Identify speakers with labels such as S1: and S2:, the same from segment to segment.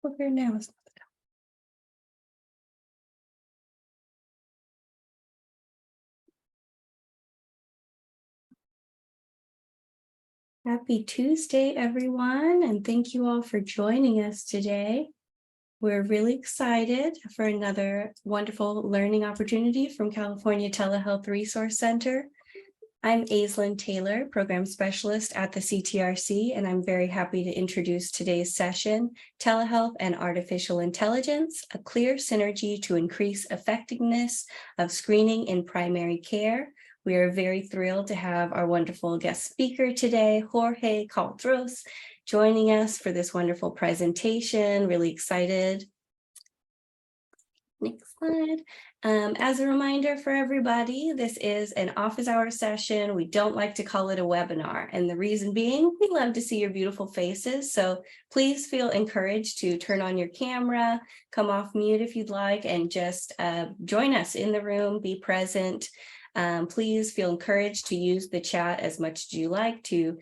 S1: Okay, now it's Happy Tuesday, everyone, and thank you all for joining us today. We're really excited for another wonderful learning opportunity from California Telehealth Resource Center. I'm Aislinn Taylor, Program Specialist at the CTRC, and I'm very happy to introduce today's session, Telehealth and Artificial Intelligence, a clear synergy to increase effectiveness of screening in primary care. We are very thrilled to have our wonderful guest speaker today, Jorge Cuadros, joining us for this wonderful presentation. Really excited. Next slide. As a reminder for everybody, this is an office hour session. We don't like to call it a webinar. And the reason being, we love to see your beautiful faces. So please feel encouraged to turn on your camera, come off mute if you'd like, and just join us in the room, be present. Please feel encouraged to use the chat as much as you like to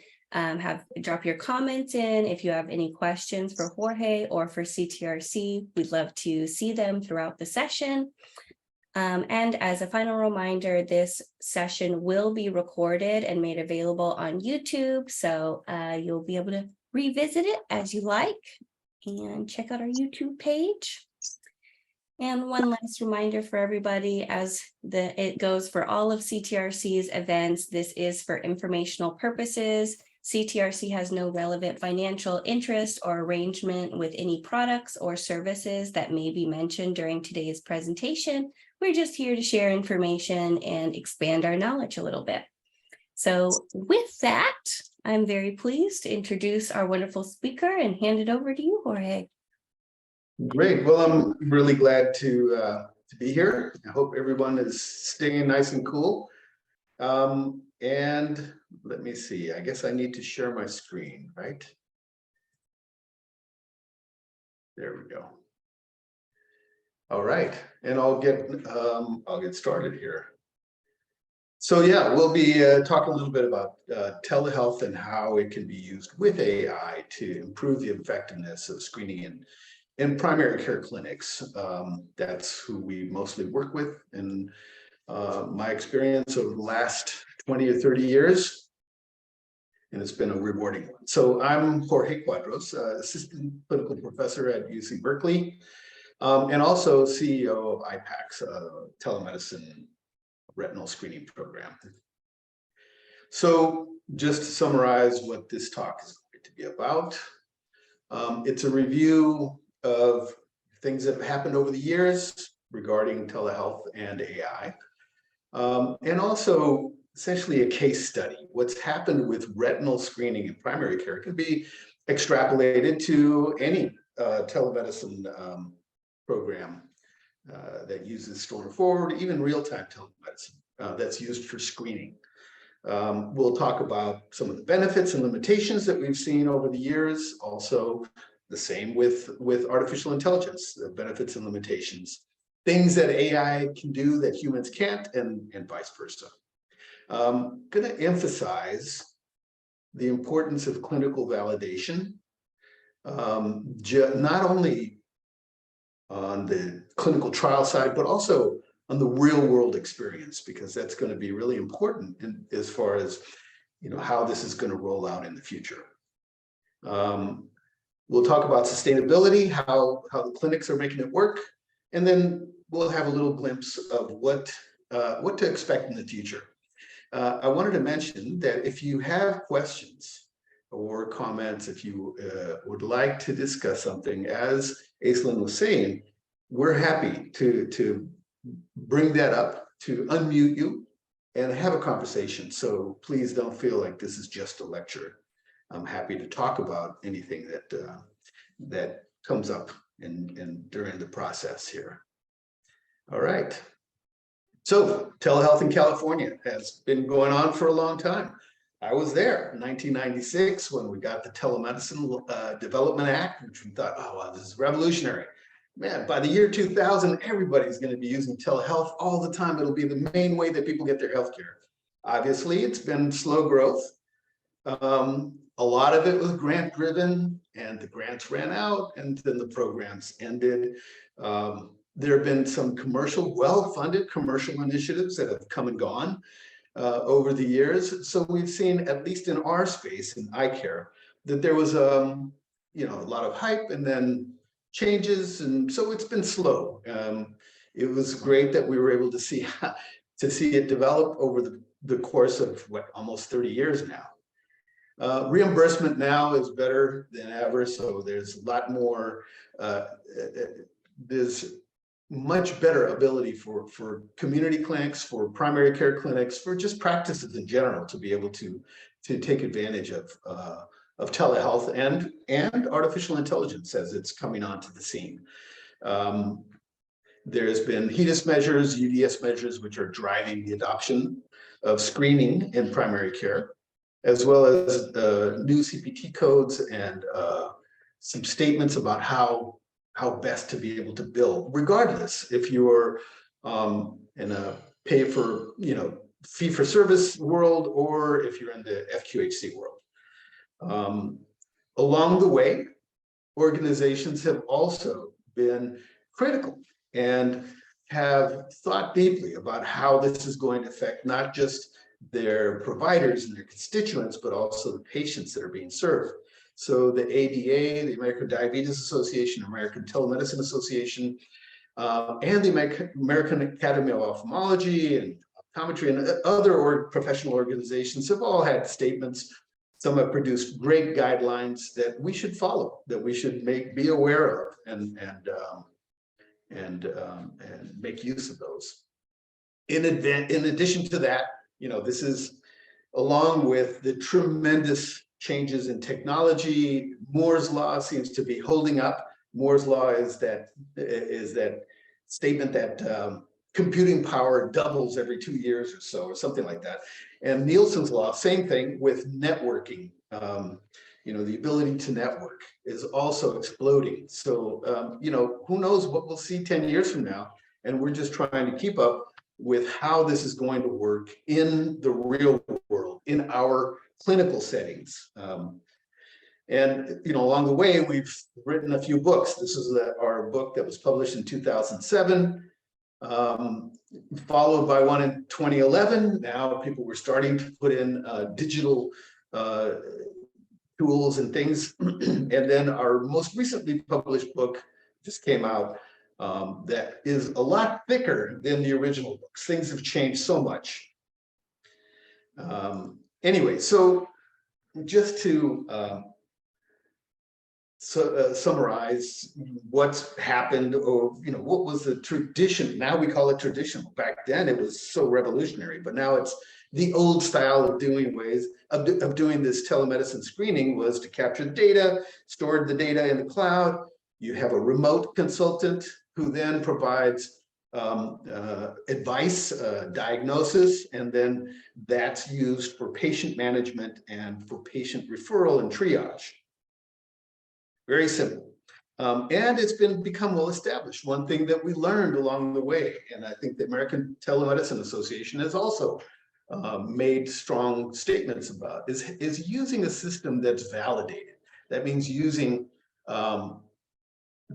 S1: drop your comments in. If you have any questions for Jorge or for CTRC, we'd love to see them throughout the session. And as a final reminder, this session will be recorded and made available on YouTube. So you'll be able to revisit it as you like and check out our YouTube page. And one last reminder for everybody, as it goes for all of CTRC's events, this is for informational purposes. CTRC has no relevant financial interest or arrangement with any products or services that may be mentioned during today's presentation. We're just here to share information and expand our knowledge a little bit. So with that, I'm very pleased to introduce our wonderful speaker and hand it over to you, Jorge.
S2: Great. Well, I'm really glad to be here. I hope everyone is staying nice and cool. And let me see, I guess I need to share my screen, right? There we go. All right, and I'll get started here. So yeah, we'll be talking a little bit about telehealth and how it can be used with AI to improve the effectiveness of screening in primary care clinics. That's who we mostly work with. And my experience over the last 20 or 30 years, and it's been a rewarding one. So I'm Jorge Cuadros, Assistant Clinical Professor at UC Berkeley, and also CEO of EyePACS, telemedicine retinal screening program. So just to summarize what this talk is going to be about, it's a review of things that have happened over the years regarding telehealth and AI. And also essentially a case study. What's happened with retinal screening in primary care can be extrapolated to any telemedicine program that uses store forward, even real-time telemedicine that's used for screening. We'll talk about some of the benefits and limitations that we've seen over the years. Also, the same with artificial intelligence, the benefits and limitations. Things that AI can do that humans can't, and vice versa. I'm going to emphasize the importance of clinical validation, not only on the clinical trial side, but also on the real world experience, because that's going to be really important as far as how this is going to roll out in the future. We'll talk about sustainability, how the clinics are making it work, and then we'll have a little glimpse of what to expect in the future. I wanted to mention that if you have questions or comments, if you would like to discuss something, as Aislinn was saying, we're happy to bring that up, to unmute you and have a conversation. So please don't feel like this is just a lecture. I'm happy to talk about anything that comes up during the process here. All right. So telehealth in California has been going on for a long time. I was there in 1996 when we got the Telemedicine Development Act, which we thought, oh, wow, this is revolutionary. Man, by the year 2000, everybody's going to be using telehealth all the time. It'll be the main way that people get their healthcare. Obviously, it's been slow growth. A lot of it was grant driven, and the grants ran out, and then the programs ended. There have been some well-funded commercial initiatives that have come and gone over the years. So we've seen, at least in our space in eye care, that there was a lot of hype and then changes, and so it's been slow. It was great that we were able to see it develop over the course of almost 30 years now. Reimbursement now is better than ever, so there's a lot more. There's much better ability for community clinics, for primary care clinics, for just practices in general to be able to take advantage of telehealth and artificial intelligence as it's coming onto the scene. There's been HEDIS measures, UDS measures, which are driving the adoption of screening in primary care, as well as new CPT codes and some statements about how best to be able to bill, regardless if you're in a fee for service world or if you're in the FQHC world. Along the way, organizations have also been critical and have thought deeply about how this is going to affect not just their providers and their constituents, but also the patients that are being served. So the ADA, the American Diabetes Association, American Telemedicine Association, and the American Academy of Ophthalmology and Optometry and other professional organizations have all had statements. Some have produced great guidelines that we should follow, that we should be aware of, and make use of those. In addition to that, this is along with the tremendous changes in technology. Moore's law seems to be holding up. Moore's law is that statement that computing power doubles every 2 years or so, or something like that. And Nielsen's law, same thing with networking. The ability to network is also exploding. So, who knows what we'll see 10 years from now. And we're just trying to keep up with how this is going to work in the real world, in our clinical settings. Along the way, we've written a few books. This is our book that was published in 2007, followed by one in 2011. Now people were starting to put in digital tools and things. And then our most recently published book just came out that is a lot thicker than the original books. Things have changed so much. Anyway, so just to summarize what's happened, or what was the tradition. Now we call it traditional. Back then it was so revolutionary, but now it's the old style of doing this telemedicine screening was to capture the data, store the data in the cloud. You have a remote consultant who then provides advice, diagnosis, and then that's used for patient management and for patient referral and triage. Very simple. And it's become well established. One thing that we learned along the way, and I think the American Telemedicine Association has also made strong statements about, is using a system that's validated. That means using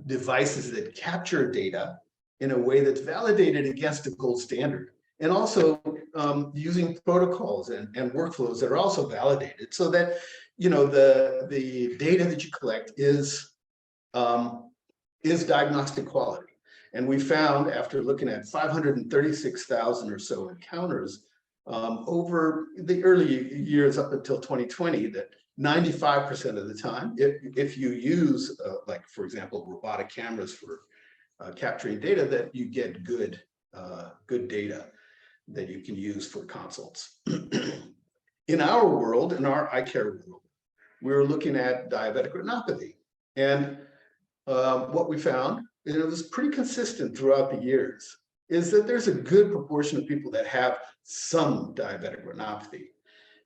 S2: devices that capture data in a way that's validated against a gold standard, and also using protocols and workflows that are also validated, so that the data that you collect is diagnostic quality. And we found, after looking at 536,000 or so encounters over the early years up until 2020, that 95% of the time, if you use, like for example, robotic cameras for capturing data, that you get good data that you can use for consults. In our world, in our eye care world, we're looking at diabetic retinopathy. And what we found, and it was pretty consistent throughout the years, is that there's a good proportion of people that have some diabetic retinopathy.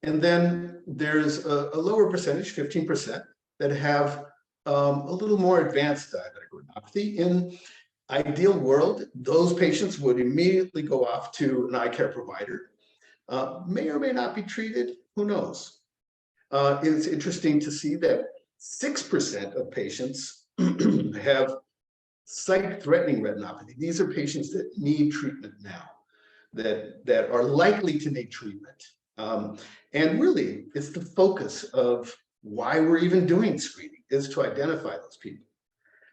S2: And then there's a lower percentage, 15%, that have a little more advanced diabetic retinopathy. In ideal world, those patients would immediately go off to an eye care provider. May or may not be treated, who knows? it's interesting to see that 6% of patients have sight-threatening retinopathy. These are patients that need treatment now, that are likely to need treatment. And really, it's the focus of why we're even doing screening, is to identify those people.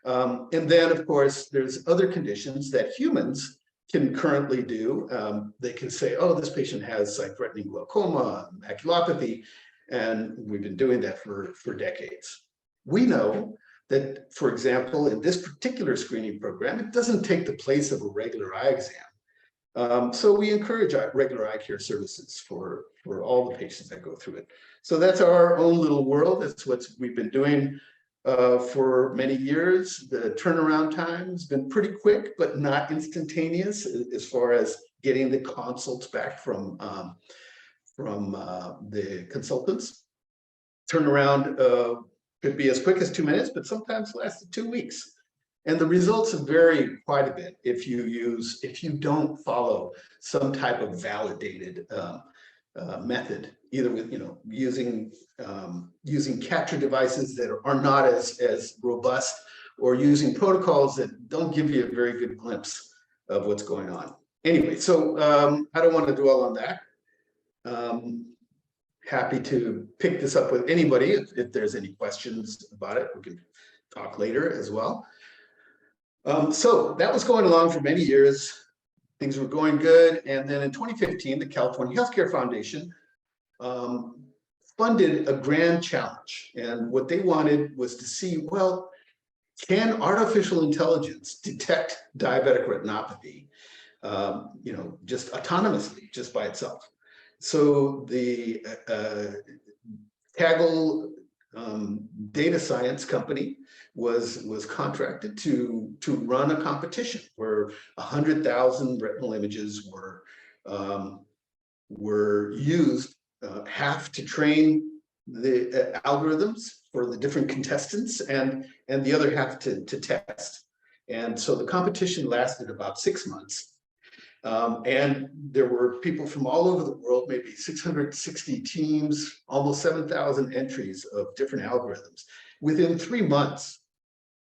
S2: And then, of course, there's other conditions that humans can currently do. They can say, oh, this patient has sight-threatening glaucoma, maculopathy, and we've been doing that for decades. We know that, for example, in this particular screening program, it doesn't take the place of a regular eye exam. So we encourage regular eye care services for all the patients that go through it. So that's our own little world. That's what we've been doing for many years. The turnaround time has been pretty quick, but not instantaneous as far as getting the consults back from the consultants. Turnaround could be as quick as 2 minutes, but sometimes lasted 2 weeks. And the results vary quite a bit if you don't follow some type of validated method, either with using capture devices that are not as robust, or using protocols that don't give you a very good glimpse of what's going on. Anyway, so I don't want to dwell on that. Happy to pick this up with anybody if there's any questions about it. We can talk later as well. So that was going along for many years. Things were going good. And then in 2015, the California Healthcare Foundation funded a grand challenge. And what they wanted was to see, well, can artificial intelligence detect diabetic retinopathy, just autonomously, just by itself? So the Kaggle data science company was contracted to run a competition where 100,000 retinal images were used, half to train the algorithms for the different contestants, and the other half to test. And so the competition lasted about 6 months. And there were people from all over the world, maybe 660 teams, almost 7,000 entries of different algorithms. Within 3 months,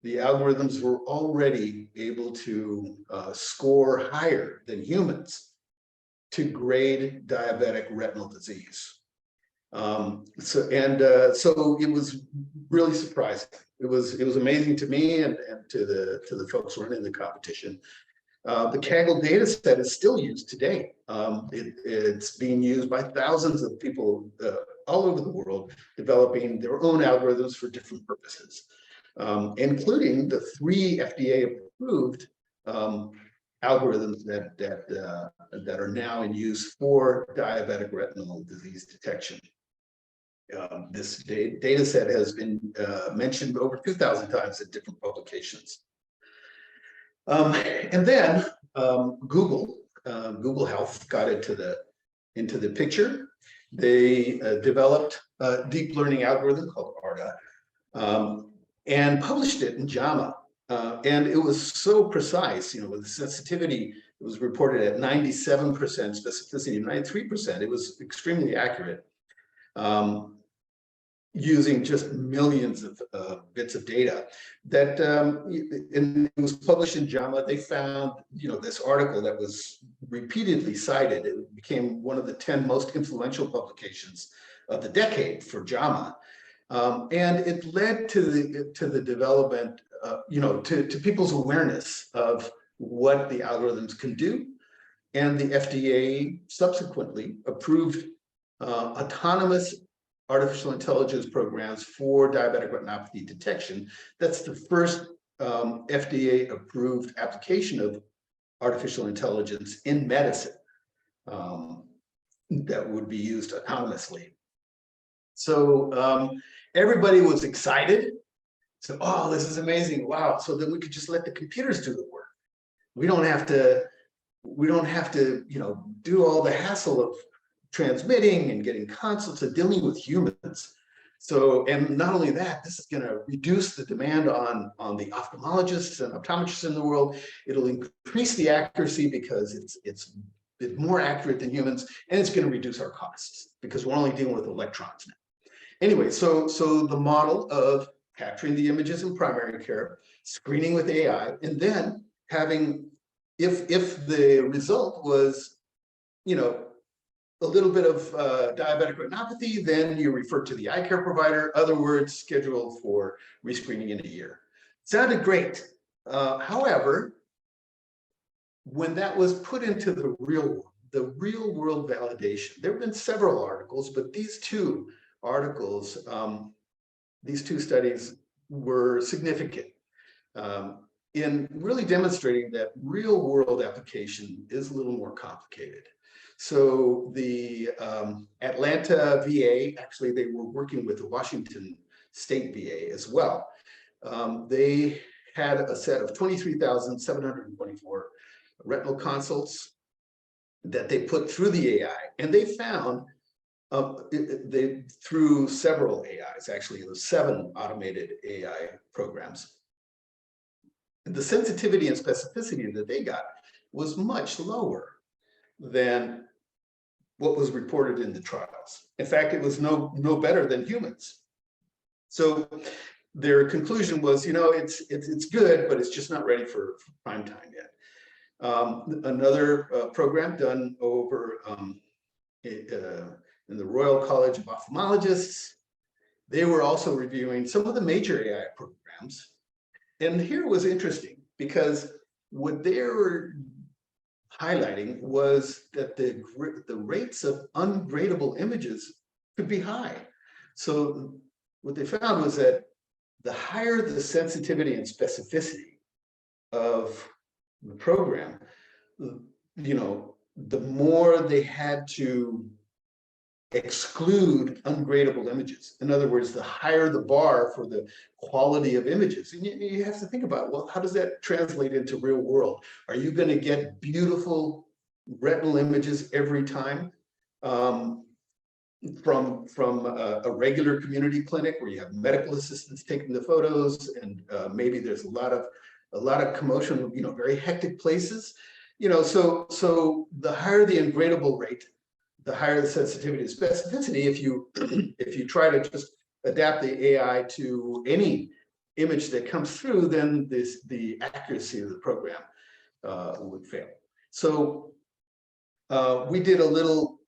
S2: the algorithms were already able to score higher than humans to grade diabetic retinal disease. So it was really surprising. It was amazing to me and to the folks running the competition. The Kaggle data set is still used today. It's being used by thousands of people all over the world, developing their own algorithms for different purposes, including the 3 FDA-approved algorithms that are now in use for diabetic retinal disease detection. This data set has been mentioned over 2,000 times in different publications. And then Google Health got into the picture. They developed a deep learning algorithm called ARDA and published it in JAMA. And it was so precise, with the sensitivity, it was reported at 97%, specificity 93%. It was extremely accurate, using just millions of bits of data. That and it was published in JAMA. They found, this article that was repeatedly cited. It became one of the 10 most influential publications of the decade for JAMA, and it led to the development, to people's awareness of what the algorithms can do, and the FDA subsequently approved autonomous artificial intelligence programs for diabetic retinopathy detection. That's the first FDA-approved application of artificial intelligence in medicine that would be used autonomously. So everybody was excited. So, oh, this is amazing! Wow! So then we could just let the computers do the work. We don't have to, do all the hassle of transmitting and getting consults and dealing with humans. So, and not only that, this is going to reduce the demand on the ophthalmologists and optometrists in the world. It'll increase the accuracy because it's more accurate than humans, and it's going to reduce our costs because we're only dealing with electrons now. Anyway, so the model of capturing the images in primary care, screening with AI, and then having, if the result was, you know, a little bit of diabetic retinopathy, then you refer to the eye care provider. Other words, schedule for rescreening in a year. Sounded great. However, when that was put into the real world validation, there have been several articles, but these two articles, these two studies were significant in really demonstrating that real world application is a little more complicated. So the Atlanta VA, actually they were working with the Washington State VA as well. They had a set of 23,724 retinal consults that they put through the AI, and they found through several AIs, actually there were 7 automated AI programs. The sensitivity and specificity that they got was much lower than what was reported in the trials. In fact, it was no better than humans. So their conclusion was, you know, it's good, but it's just not ready for prime time yet. Another program done over in the Royal College of Ophthalmologists, they were also reviewing some of the major AI programs. And here was interesting because what they were highlighting was that the rates of ungradable images could be high. So what they found was that the higher the sensitivity and specificity of the program, you know, the more they had to exclude ungradable images. In other words, the higher the bar for the quality of images. And you have to think about, well, how does that translate into real world? Are you going to get beautiful retinal images every time from a regular community clinic where you have medical assistants taking the photos, and maybe there's a lot of commotion, you know, very hectic places, you know, so the higher the ungradable rate, the higher the sensitivity and specificity. If you try to just adapt the AI to any image that comes through, then the accuracy of the program would fail. So we did a little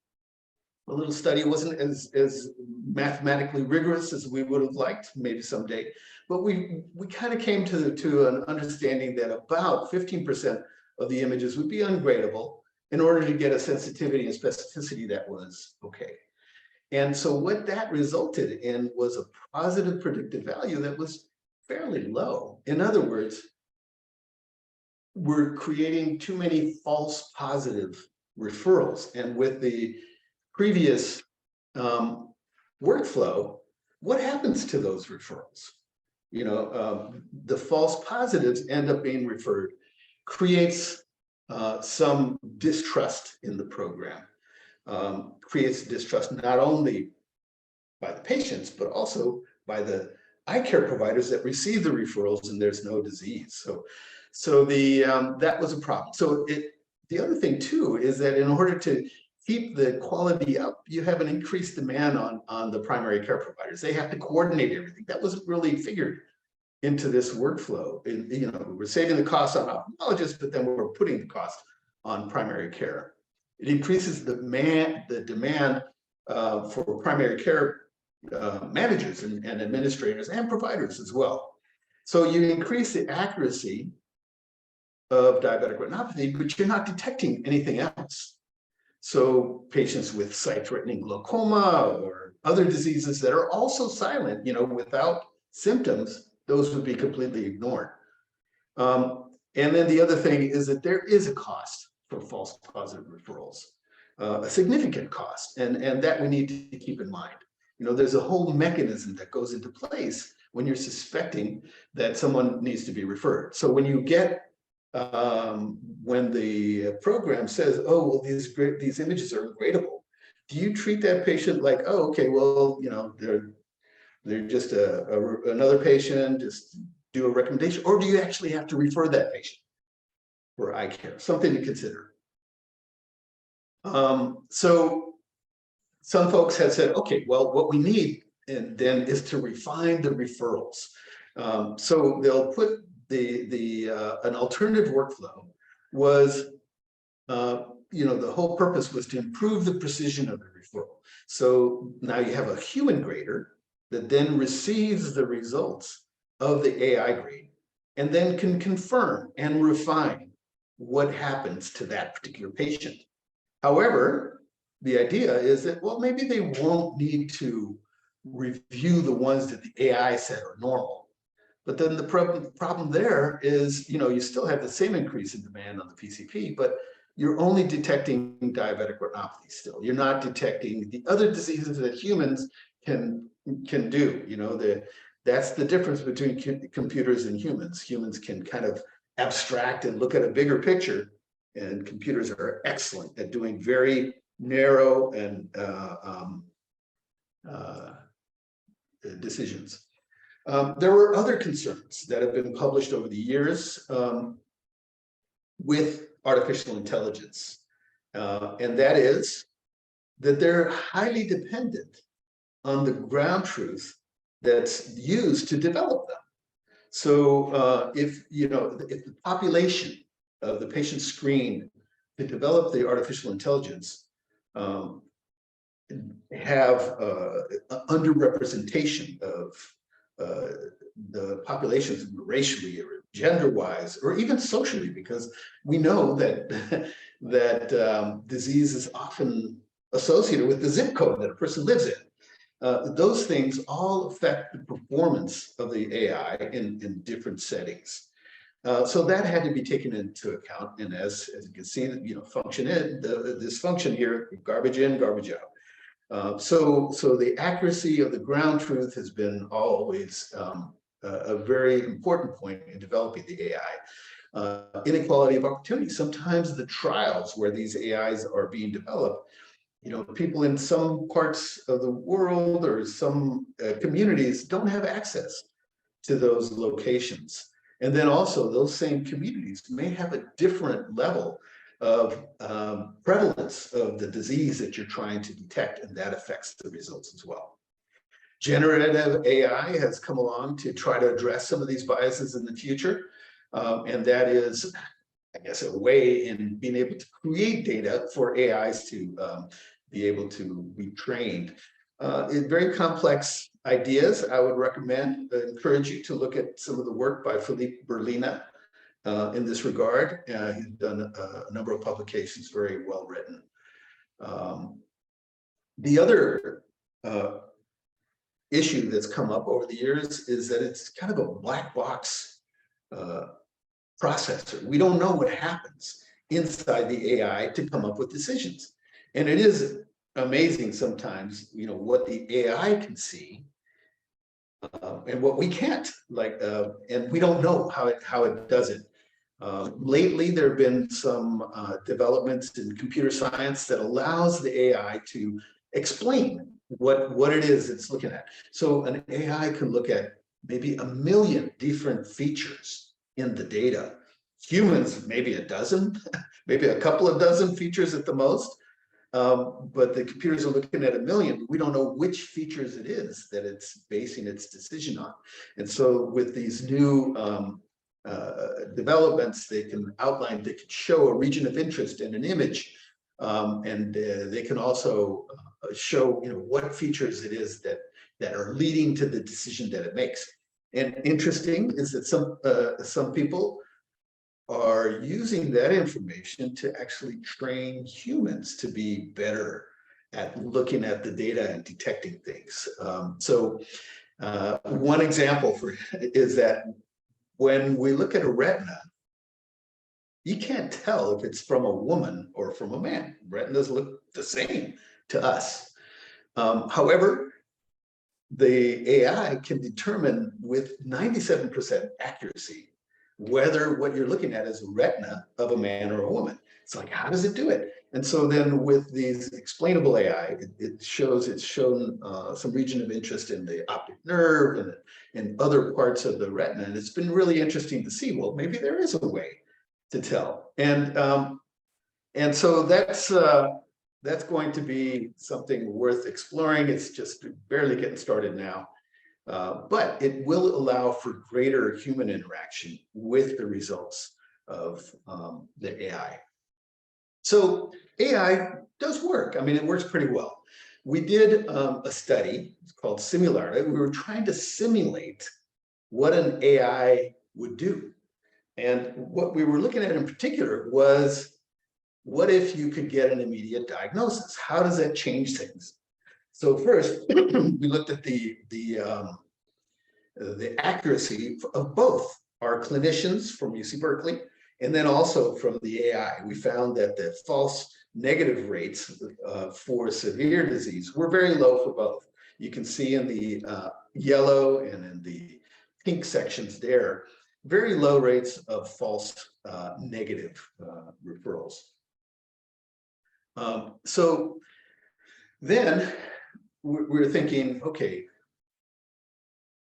S2: study. It wasn't as mathematically rigorous as we would have liked, maybe someday, but we kind of came to an understanding that about 15% of the images would be ungradable in order to get a sensitivity and specificity that was okay. And so what that resulted in was a positive predictive value that was fairly low. In other words, we're creating too many false positive referrals. And with the previous workflow, what happens to those referrals? You know, the false positives end up being referred, creates some distrust in the program, creates distrust not only by the patients, but also by the eye care providers that receive the referrals, and there's no disease. So that was a problem. So the other thing too is that in order to keep the quality up, you have an increased demand on the primary care providers. They have to coordinate everything. That wasn't really figured into this workflow. And, you know, we're saving the cost on ophthalmologists, but then we're putting the cost on primary care. It increases the demand for primary care managers and administrators and providers as well. So you increase the accuracy of diabetic retinopathy, but you're not detecting anything else. So patients with sight-threatening glaucoma or other diseases that are also silent, you know, without symptoms, those would be completely ignored. And then the other thing is that there is a cost for false positive referrals, a significant cost, and that we need to keep in mind. You know, there's a whole mechanism that goes into place when you're suspecting that someone needs to be referred. So when you get when the program says, oh, well, these images are ungradable, do you treat that patient like, oh, okay, well, you know, they're just another patient, just do a recommendation, or do you actually have to refer that patient for eye care? Something to consider. So some folks have said, okay, well, what we need then is to refine the referrals. So they'll put an alternative workflow was, the whole purpose was to improve the precision of the referral. So now you have a human grader that then receives the results of the AI grade and then can confirm and refine what happens to that particular patient. However, the idea is that, well, maybe they won't need to review the ones that the AI said are normal. But then the problem there is, you still have the same increase in demand on the PCP, but you're only detecting diabetic retinopathy still. You're not detecting the other diseases that humans can do. That's the difference between computers and humans. Humans can kind of abstract and look at a bigger picture, and computers are excellent at doing very narrow and decisions. There were other concerns that have been published over the years with artificial intelligence, and that is that they're highly dependent on the ground truth that's used to develop them. So if the population of the patient screen to develop the artificial intelligence have underrepresentation of the populations racially or gender-wise, or even socially, because we know that disease is often associated with the zip code that a person lives in. Those things all affect the performance of the AI in different settings. So that had to be taken into account. And as you can see, function in, this function here, garbage in, garbage out. So the accuracy of the ground truth has been always a very important point in developing the AI. Inequality of opportunity. Sometimes the trials where these AIs are being developed, people in some parts of the world or some communities don't have access to those locations. And then also those same communities may have a different level of prevalence of the disease that you're trying to detect, and that affects the results as well. Generative AI has come along to try to address some of these biases in the future, and that is, I guess, a way in being able to create data for AIs to be able to be trained. In very complex ideas, I would encourage you to look at some of the work by Philippe Berlina in this regard. He's done a number of publications, very well written. The other issue that's come up over the years is that it's kind of a black box processor. We don't know what happens inside the AI to come up with decisions. And it is amazing sometimes, what the AI can see and what we can't, and we don't know how it does it. Lately, there have been some developments in computer science that allows the AI to explain what it is it's looking at. So an AI can look at maybe 1 million different features in the data. Humans, maybe a dozen, maybe a couple of dozen features at the most. But the computers are looking at 1 million. We don't know which features it is that it's basing its decision on. And so with these new developments, they can show a region of interest in an image. And they can also show what features it is that are leading to the decision that it makes. And interesting is that some people are using that information to actually train humans to be better at looking at the data and detecting things. So one example is that when we look at a retina, you can't tell if it's from a woman or from a man. Retinas look the same to us. However, the AI can determine with 97% accuracy whether what you're looking at is a retina of a man or a woman. It's like, how does it do it? And so then with these explainable AI, it's shown some region of interest in the optic nerve and other parts of the retina. And it's been really interesting to see, well, maybe there is a way to tell. And so that's going to be something worth exploring. It's just barely getting started now. But it will allow for greater human interaction with the results of the AI. So AI does work. I mean, it works pretty well. We did a study called Simularity. We were trying to simulate what an AI would do. And what we were looking at in particular was, what if you could get an immediate diagnosis? How does that change things? So first, we looked at the accuracy of both our clinicians from UC Berkeley and then also from the AI. We found that the false negative rates for severe disease were very low for both. You can see in the yellow and in the pink sections there, very low rates of false negative referrals. So then we're thinking, okay,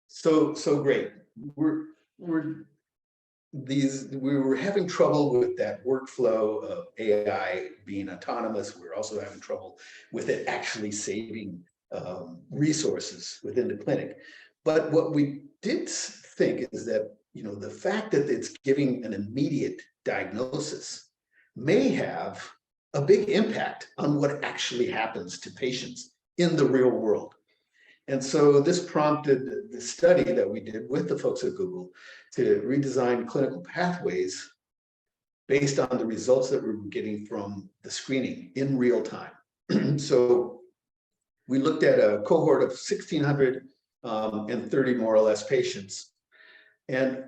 S2: so great. We were having trouble with that workflow of AI being autonomous. We're also having trouble with it actually saving resources within the clinic. But what we did think is that, you know, the fact that it's giving an immediate diagnosis may have a big impact on what actually happens to patients in the real world. And so this prompted the study that we did with the folks at Google to redesign clinical pathways based on the results that we were getting from the screening in real time. So we looked at a cohort of 1,630 more or less patients, and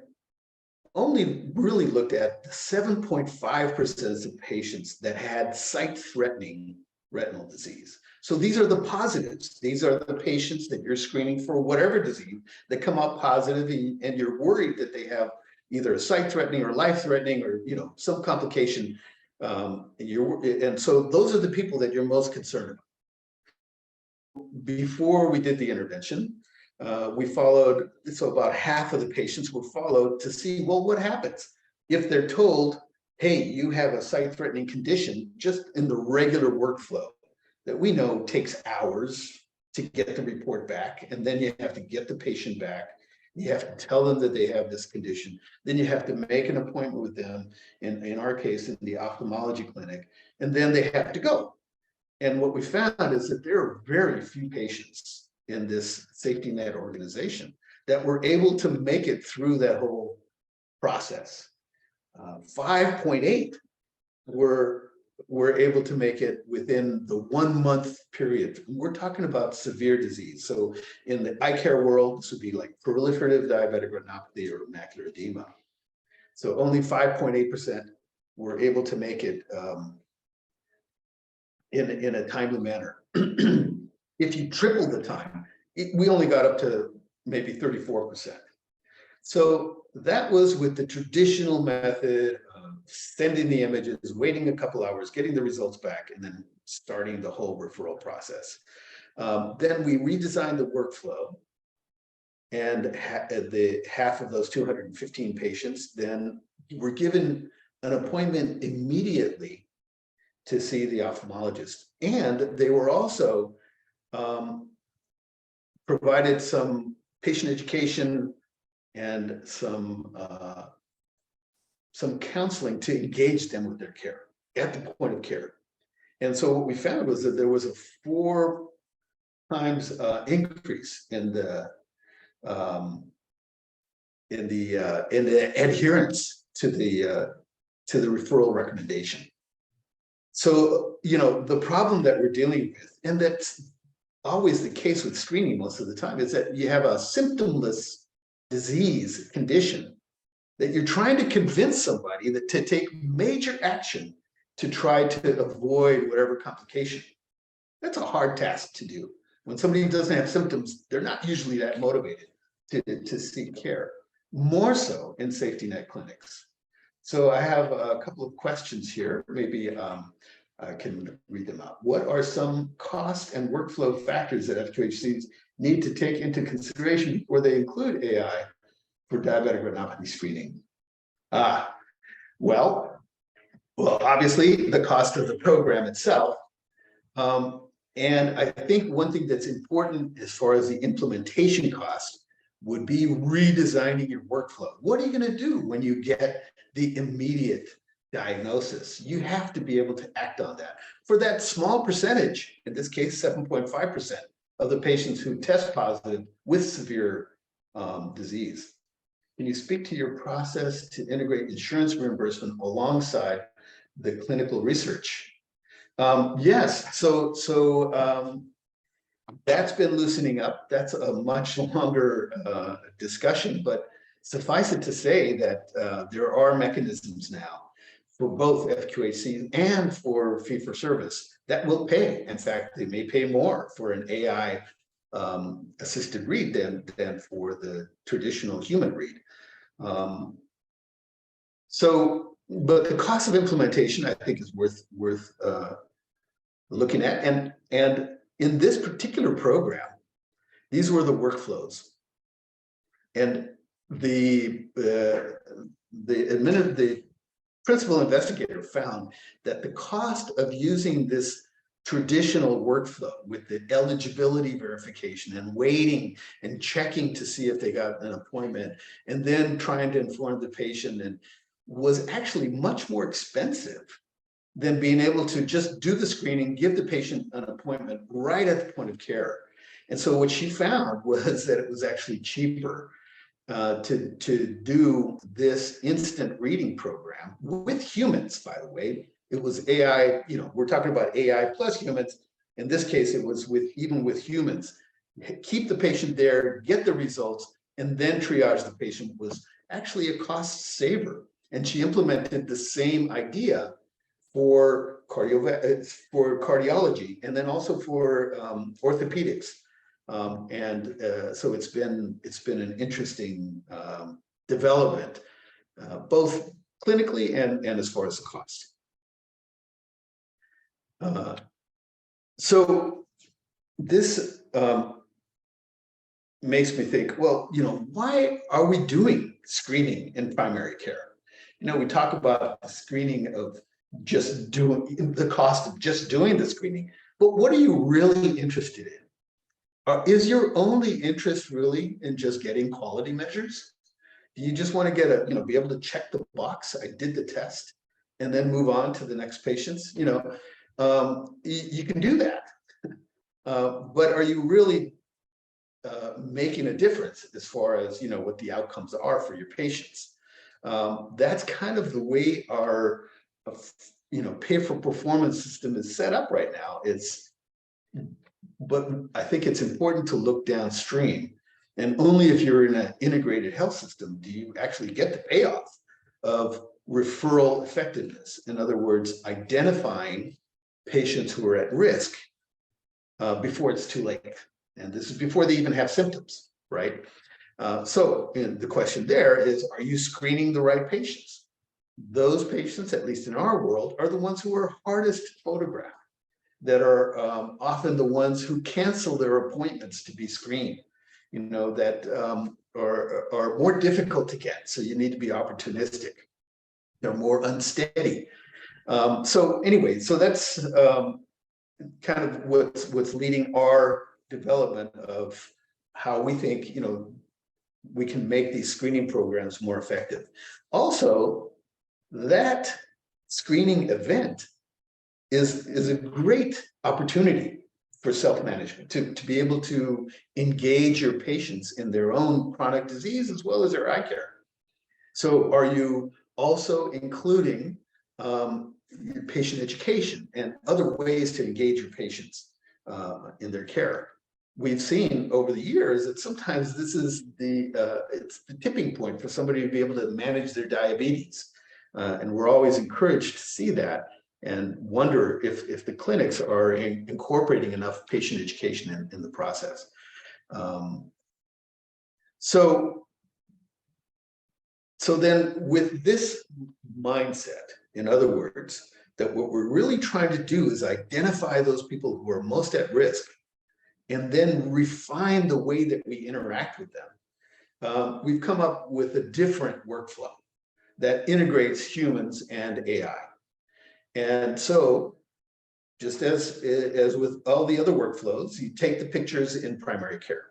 S2: only really looked at the 7.5% of patients that had sight-threatening retinal disease. So these are the positives. These are the patients that you're screening for whatever disease that come out positive, and you're worried that they have either a sight-threatening or life-threatening or, you know, some complication. And so those are the people that you're most concerned about. Before we did the intervention, we followed, so about half of the patients were followed to see, well, what happens if they're told, hey, you have a sight-threatening condition, just in the regular workflow that we know takes hours to get the report back, and then you have to get the patient back. You have to tell them that they have this condition. Then you have to make an appointment with them, in our case, in the ophthalmology clinic, and then they have to go. And what we found is that there are very few patients in this safety net organization that were able to make it through that whole process. 5.8 were able to make it within the 1 month period. We're talking about severe disease. So in the eye care world, this would be like proliferative diabetic retinopathy or macular edema. So only 5.8% were able to make it in a timely manner. If you triple the time, we only got up to maybe 34%. So that was with the traditional method of sending the images, waiting a couple hours, getting the results back, and then starting the whole referral process. Then we redesigned the workflow, and the half of those 215 patients then were given an appointment immediately to see the ophthalmologist. And they were also provided some patient education and some counseling to engage them with their care at the point of care. And so what we found was that there was a 4 times increase in the adherence to the referral recommendation. So, you know, the problem that we're dealing with, and that's always the case with screening most of the time, is that you have a symptomless disease condition that you're trying to convince somebody that to take major action to try to avoid whatever complication. That's a hard task to do. When somebody doesn't have symptoms, they're not usually that motivated to seek care, more so in safety net clinics. So I have a couple of questions here. Maybe I can read them out. What are some cost and workflow factors that FQHCs need to take into consideration before they include AI for diabetic retinopathy screening? Well, obviously the cost of the program itself. And I think one thing that's important as far as the implementation cost would be redesigning your workflow. What are you going to do when you get the immediate diagnosis? You have to be able to act on that. For that small percentage, in this case, 7.5% of the patients who test positive with severe disease. Can you speak to your process to integrate insurance reimbursement alongside the clinical research? Yes, so that's been loosening up. That's a much longer discussion, but suffice it to say that there are mechanisms now for both FQHC and for fee-for-service that will pay. In fact, they may pay more for an AI assisted read than for the traditional human read. But the cost of implementation, I think, is worth looking at. And in this particular program, these were the workflows, and the principal investigator found that the cost of using this traditional workflow with the eligibility verification and waiting and checking to see if they got an appointment and then trying to inform the patient and was actually much more expensive than being able to just do the screening, give the patient an appointment right at the point of care. And so what she found was that it was actually cheaper to do this instant reading program with humans, by the way. It was AI, we're talking about AI plus humans. In this case, it was even with humans. Keep the patient there, get the results, and then triage the patient was actually a cost saver. And she implemented the same idea for cardiology, and then also for orthopedics. So it's been an interesting development, both clinically and as far as the cost. So this makes me think, well, why are we doing screening in primary care? We talk about the screening of just doing the cost of just doing the screening, but what are you really interested in? Is your only interest really in just getting quality measures? Do you just want to get be able to check the box, I did the test, and then move on to the next patients? You can do that, but are you really making a difference as far as what the outcomes are for your patients? That's kind of the way our pay for performance system is set up right now. But I think it's important to look downstream, and only if you're in an integrated health system do you actually get the payoff of referral effectiveness. In other words, identifying patients who are at risk before it's too late. And this is before they even have symptoms, right? So the question there is, are you screening the right patients? Those patients, at least in our world, are the ones who are hardest to photograph, that are often the ones who cancel their appointments to be screened, that are more difficult to get. So you need to be opportunistic. They're more unsteady. So anyway, so that's kind of what's leading our development of how we think, we can make these screening programs more effective. Also, that screening event is a great opportunity for self-management, to be able to engage your patients in their own chronic disease as well as their eye care. So are you also including patient education and other ways to engage your patients in their care? We've seen over the years that sometimes this is it's the tipping point for somebody to be able to manage their diabetes. And we're always encouraged to see that and wonder if the clinics are incorporating enough patient education in the process. So then with this mindset, in other words, that what we're really trying to do is identify those people who are most at risk and then refine the way that we interact with them. We've come up with a different workflow that integrates humans and AI. And so just as with all the other workflows, you take the pictures in primary care,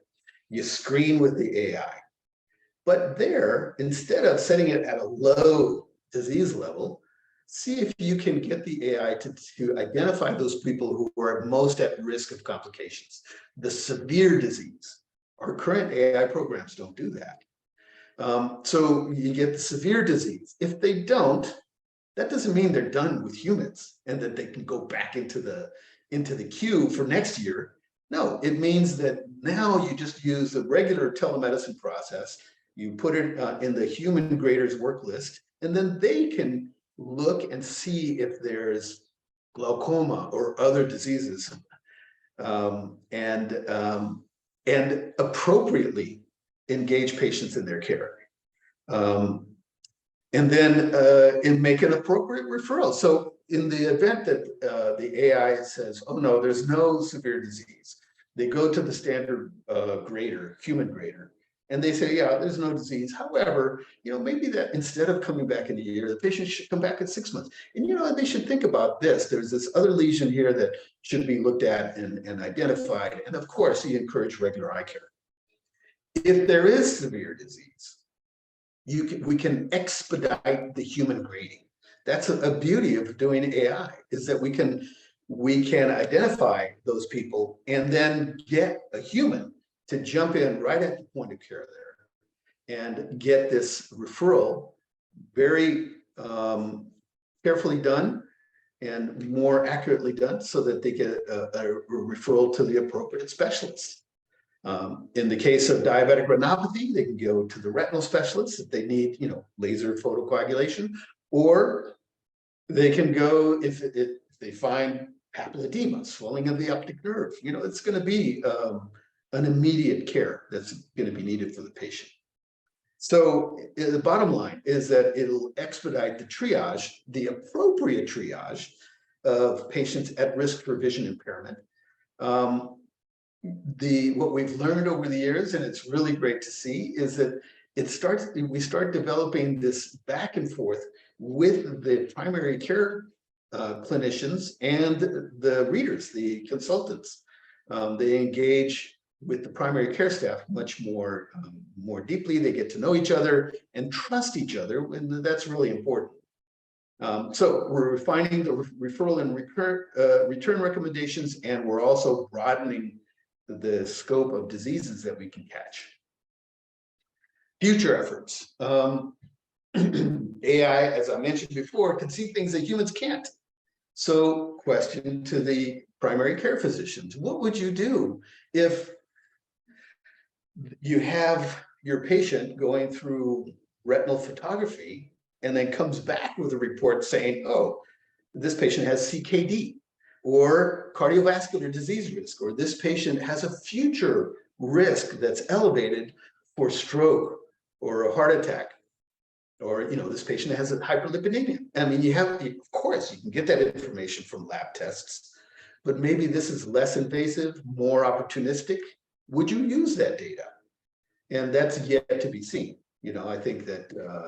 S2: you screen with the AI. But there, instead of setting it at a low disease level, see if you can get the AI to identify those people who are most at risk of complications, the severe disease. Our current AI programs don't do that. So you get the severe disease. If they don't, that doesn't mean they're done with humans and that they can go back into the queue for next year. No, it means that now you just use the regular telemedicine process. You put it in the human graders work list, and then they can look and see if there's glaucoma or other diseases, and appropriately engage patients in their care. And then make an appropriate referral. So in the event that the AI says, oh no, there's no severe disease, they go to the standard grader, human grader, and they say, yeah, there's no disease. However, maybe that instead of coming back in a year, the patient should come back in 6 months. And they should think about this. There's this other lesion here that should be looked at and identified. And of course, you encourage regular eye care. If there is severe disease, we can expedite the human grading. That's a beauty of doing AI, is that we can identify those people and then get a human to jump in right at the point of care there and get this referral very carefully done and more accurately done so that they get a referral to the appropriate specialist. In the case of diabetic retinopathy, they can go to the retinal specialist if they need, laser photocoagulation, or they can go if they find papilledema, swelling of the optic nerve. It's going to be an immediate care that's going to be needed for the patient. So the bottom line is that it'll expedite the triage, the appropriate triage of patients at risk for vision impairment. What we've learned over the years, and it's really great to see, is that we start developing this back and forth with the primary care clinicians and the readers, the consultants. They engage with the primary care staff much more deeply. They get to know each other and trust each other, and that's really important. So we're refining the referral and return recommendations, and we're also broadening the scope of diseases that we can catch. Future efforts. AI, as I mentioned before, can see things that humans can't. So question to the primary care physicians: what would you do if you have your patient going through retinal photography and then comes back with a report saying, oh, this patient has CKD or cardiovascular disease risk, or this patient has a future risk that's elevated for stroke or a heart attack, or this patient has a hyperlipidemia. I mean, of course, you can get that information from lab tests, but maybe this is less invasive, more opportunistic. Would you use that data? And that's yet to be seen. I think that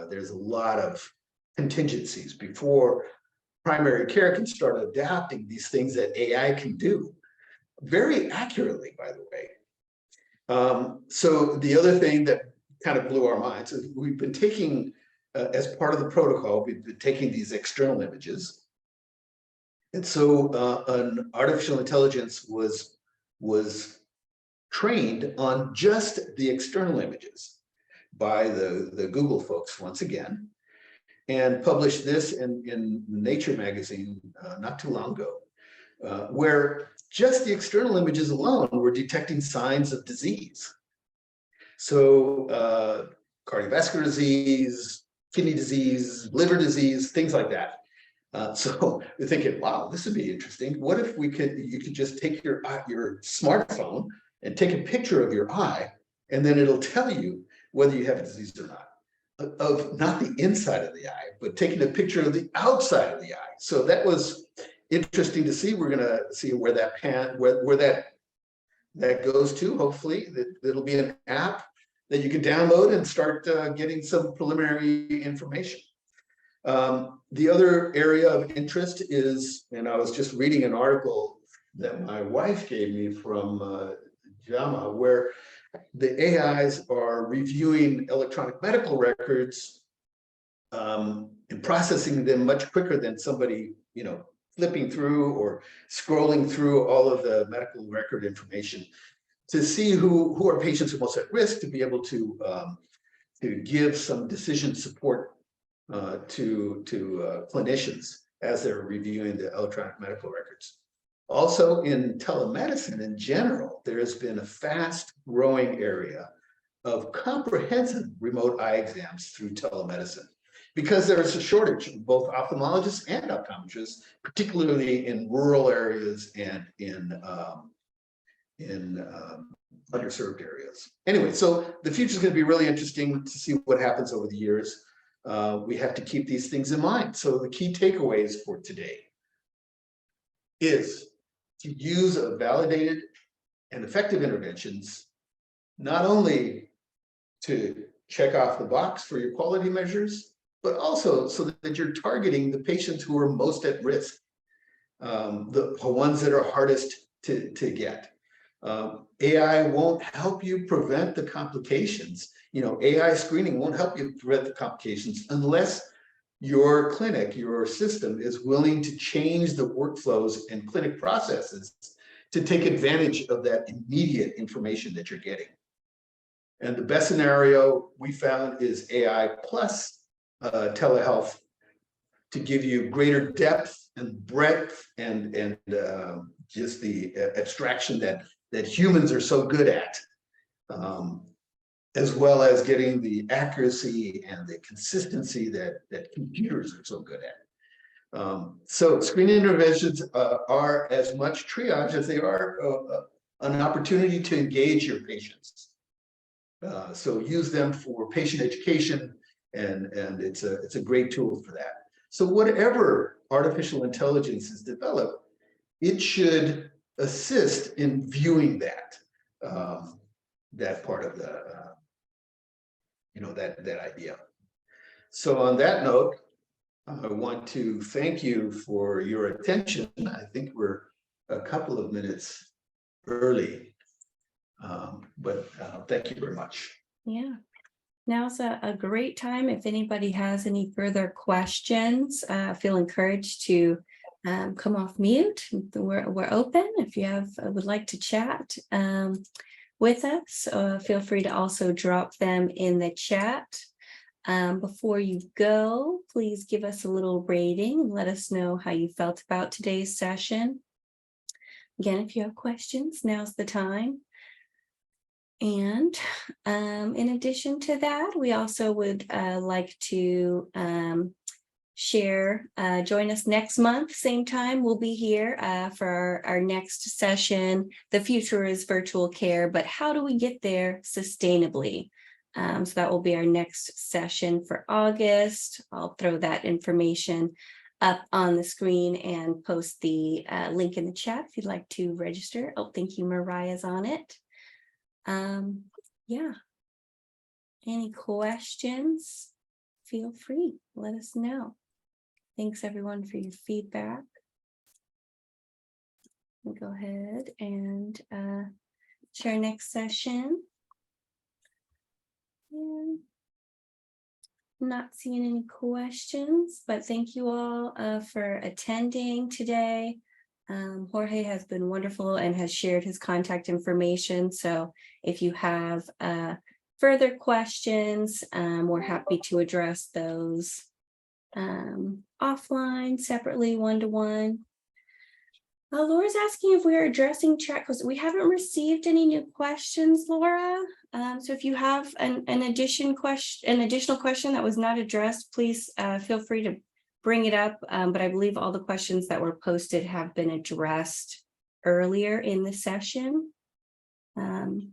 S2: there's a lot of contingencies before primary care can start adapting these things that AI can do very accurately, by the way. So the other thing that kind of blew our minds is we've been taking, as part of the protocol, we've been taking these external images. And so an artificial intelligence was trained on just the external images by the Google folks once again, and published this in Nature magazine not too long ago, where just the external images alone were detecting signs of disease. So cardiovascular disease, kidney disease, liver disease, things like that. So we're thinking, wow, this would be interesting. What if you could just take your smartphone and take a picture of your eye, and then it'll tell you whether you have a disease or not. Of not the inside of the eye, but taking a picture of the outside of the eye. So that was interesting to see. We're going to see where that goes to. Hopefully, it'll be an app that you can download and start getting some preliminary information. The other area of interest is, and I was just reading an article that my wife gave me from JAMA, where the AIs are reviewing electronic medical records and processing them much quicker than somebody, flipping through or scrolling through all of the medical record information to see who are patients who are most at risk, to be able to give some decision support to clinicians as they're reviewing the electronic medical records. Also, in telemedicine in general, there has been a fast growing area of comprehensive remote eye exams through telemedicine, because there's a shortage of both ophthalmologists and optometrists, particularly in rural areas and in underserved areas. Anyway, so the future is going to be really interesting to see what happens over the years. We have to keep these things in mind. So the key takeaways for today is to use validated and effective interventions, not only to check off the box for your quality measures, but also so that you're targeting the patients who are most at risk, the ones that are hardest to get. AI won't help you prevent the complications. AI screening won't help you prevent the complications unless your clinic, your system is willing to change the workflows and clinic processes to take advantage of that immediate information that you're getting. And the best scenario we found is AI plus telehealth to give you greater depth and breadth and just the abstraction that humans are so good at, as well as getting the accuracy and the consistency that computers are so good at. So screening interventions are as much triage as they are an opportunity to engage your patients. So use them for patient education, and it's a great tool for that. So whatever artificial intelligence is developed, it should assist in viewing that part of the that idea. So on that note, I want to thank you for your attention. I think we're a couple of minutes early, but thank you very much.
S1: Yeah. Now's a great time. If anybody has any further questions, feel encouraged to come off mute. We're open. If you would like to chat with us, feel free to also drop them in the chat. Before you go, please give us a little rating and let us know how you felt about today's session. Again, if you have questions, now's the time. And in addition to that, we also would like to join us next month, same time. We'll be here for our next session. The future is virtual care, but how do we get there sustainably? So that will be our next session for August. I'll throw that information up on the screen and post the link in the chat if you'd like to register. Oh, thank you, Mariah's on it. Yeah. Any questions? Feel free, let us know. Thanks everyone for your feedback. We'll go ahead and share next session. And not seeing any questions, but thank you all for attending today. Jorge has been wonderful and has shared his contact information. So if you have further questions, we're happy to address those offline, separately, one-to-one. Laura's asking if we're addressing chat because we haven't received any new questions, Laura. So if you have an additional question that was not addressed, please feel free to bring it up. But I believe all the questions that were posted have been addressed earlier in the session. If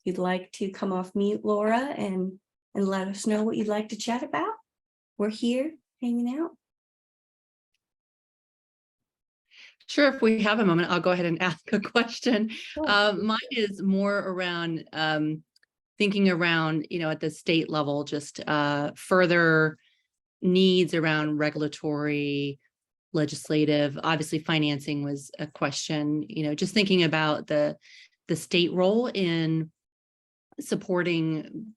S1: you'd like to come off mute, Laura, and let us know what you'd like to chat about. We're here hanging out.
S3: Sure, if we have a moment, I'll go ahead and ask a question. Mine is more around thinking around, at the state level, just further, needs around regulatory, legislative, obviously financing was a question, just thinking about the state role in supporting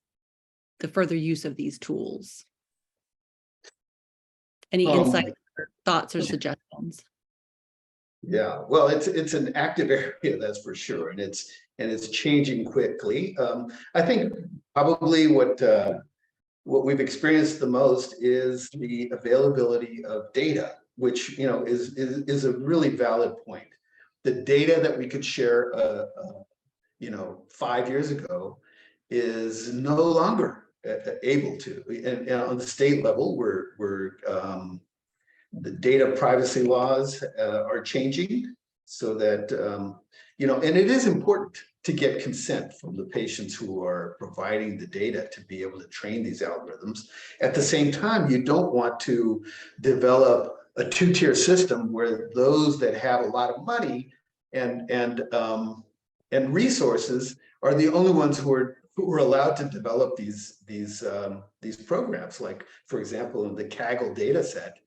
S3: the further use of these tools. Any insight, or thoughts, or suggestions?
S2: Yeah, well, it's an active area, that's for sure, and it's changing quickly. I think probably what we've experienced the most is the availability of data, which is a really valid point. The data that we could share 5 years ago is no longer able to. And on the state level, the data privacy laws are changing so that and it is important to get consent from the patients who are providing the data to be able to train these algorithms. At the same time, you don't want to develop a two-tier system where those that have a lot of money and resources are the only ones who are allowed to develop these programs. Like, for example, in the Kaggle data set,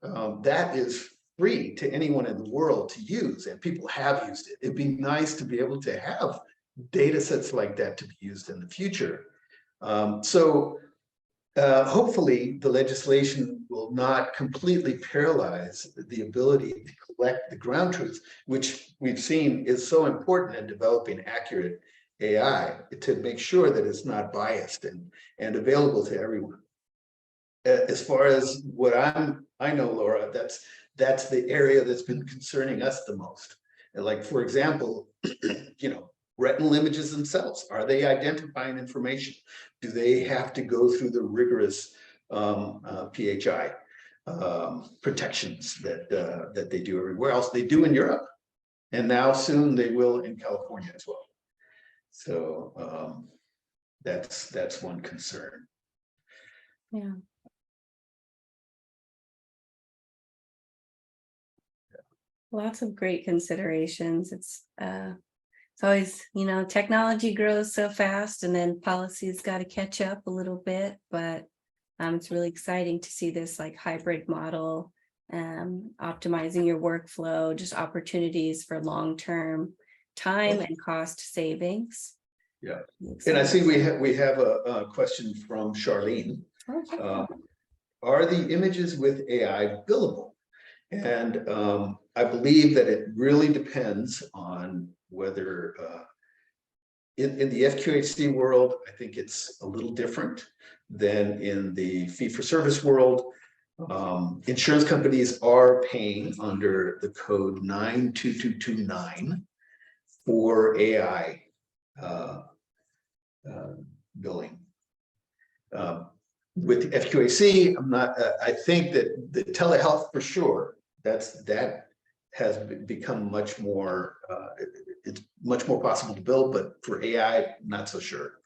S2: that is free to anyone in the world to use, and people have used it. It'd be nice to be able to have data sets like that to be used in the future. Hopefully the legislation will not completely paralyze the ability to collect the ground truth, which we've seen is so important in developing accurate AI, to make sure that it's not biased and available to everyone. As far as what I know, Laura, that's the area that's been concerning us the most. And like, for example, retinal images themselves, are they identifying information? Do they have to go through the rigorous PHI protections that they do everywhere else? They do in Europe, and now soon they will in California as well. So that's one concern.
S1: Yeah. Lots of great considerations. It's always, technology grows so fast, and then policy's got to catch up a little bit, but it's really exciting to see this like hybrid model, optimizing your workflow, just opportunities for long-term time and cost savings.
S2: Yeah, and I see we have a question from Charlene.
S1: Okay.
S2: Are the images with AI billable? And I believe that it really depends on whether in the FQHC world, I think it's a little different than in the fee-for-service world. Insurance companies are paying under the code 92229 for AI billing. With FQAC, I'm not. I think that the telehealth for sure. That has become much more. It's much more possible to build, but for AI, not so sure.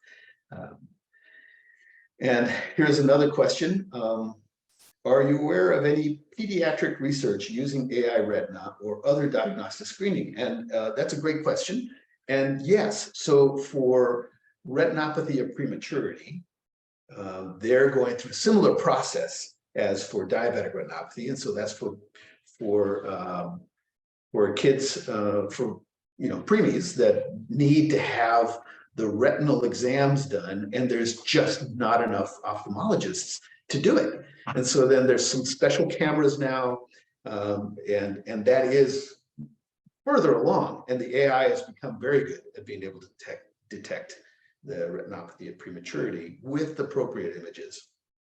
S2: And here's another question. Are you aware of any pediatric research using AI retina or other diagnostic screening? And that's a great question. And yes, so for retinopathy of prematurity, they're going through a similar process as for diabetic retinopathy, and so that's for kids, for preemies that need to have the retinal exams done, and there's just not enough ophthalmologists to do it. And so then there's some special cameras now, and that is further along, and the AI has become very good at being able to detect the retinopathy of prematurity with appropriate images.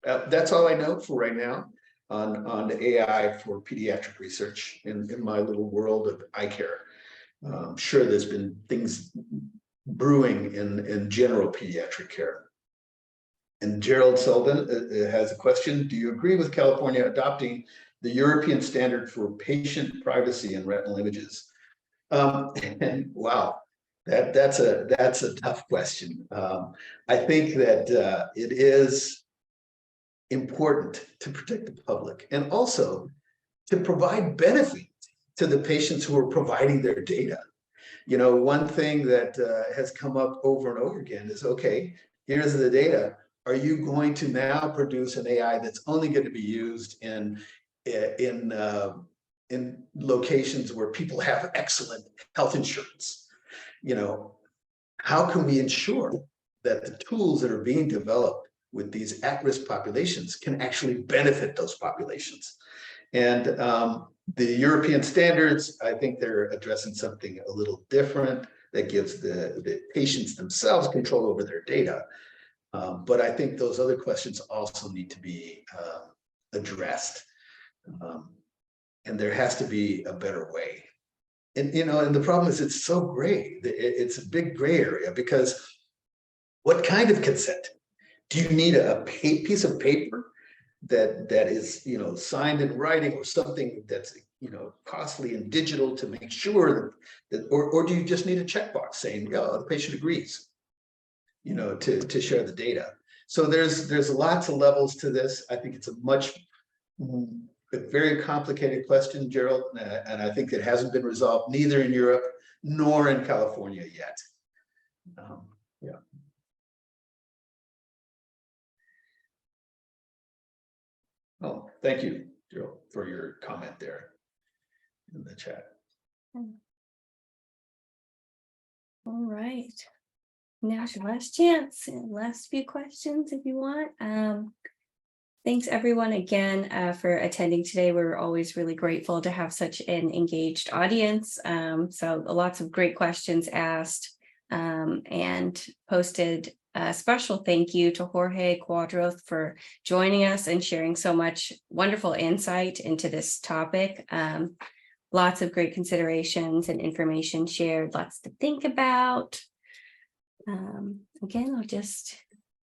S2: That's all I know for right now on the AI for pediatric research in my little world of eye care. I'm sure there's been things brewing in general pediatric care. And Gerald Sullivan has a question. Do you agree with California adopting the European standard for patient privacy in retinal images? And wow. That's a tough question. I think that it is important to protect the public and also to provide benefit to the patients who are providing their data. One thing that has come up over and over again is, okay, here's the data. are you going to now produce an AI that's only going to be used in locations where people have excellent health insurance? You know, how can we ensure that the tools that are being developed with these at-risk populations can actually benefit those populations? And the European standards, I think they're addressing something a little different that gives the patients themselves control over their data. But I think those other questions also need to be addressed. And there has to be a better way. And, you know, and the problem is it's so gray. It's a big gray area, because what kind of consent? Do you need a piece of paper that is, you know, signed in writing, or something that's, you know, costly and digital to make sure that or do you just need a checkbox saying, yeah, the patient agrees, you know, to share the data? So there's lots of levels to this. I think it's a very complicated question, Gerald, and I think it hasn't been resolved neither in Europe nor in California yet. Yeah. Oh, thank you, Gerald, for your comment there in the chat.
S1: All right. Now's your last chance, and last few questions if you want. Thanks everyone again for attending today. We're always really grateful to have such an engaged audience. So lots of great questions asked and posted. A special thank you to Jorge Cuadros for joining us and sharing so much wonderful insight into this topic. Lots of great considerations and information shared, lots to think about. Again, I'll just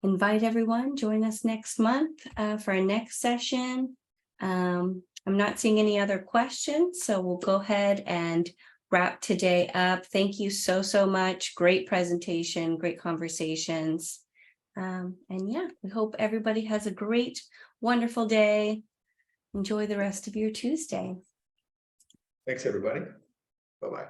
S1: invite everyone, join us next month for our next session. I'm not seeing any other questions, so we'll go ahead and wrap today up. Thank you so much. Great presentation, great conversations. And yeah, we hope everybody has a great, wonderful day. Enjoy the rest of your Tuesday.
S2: Thanks, everybody. Bye-bye.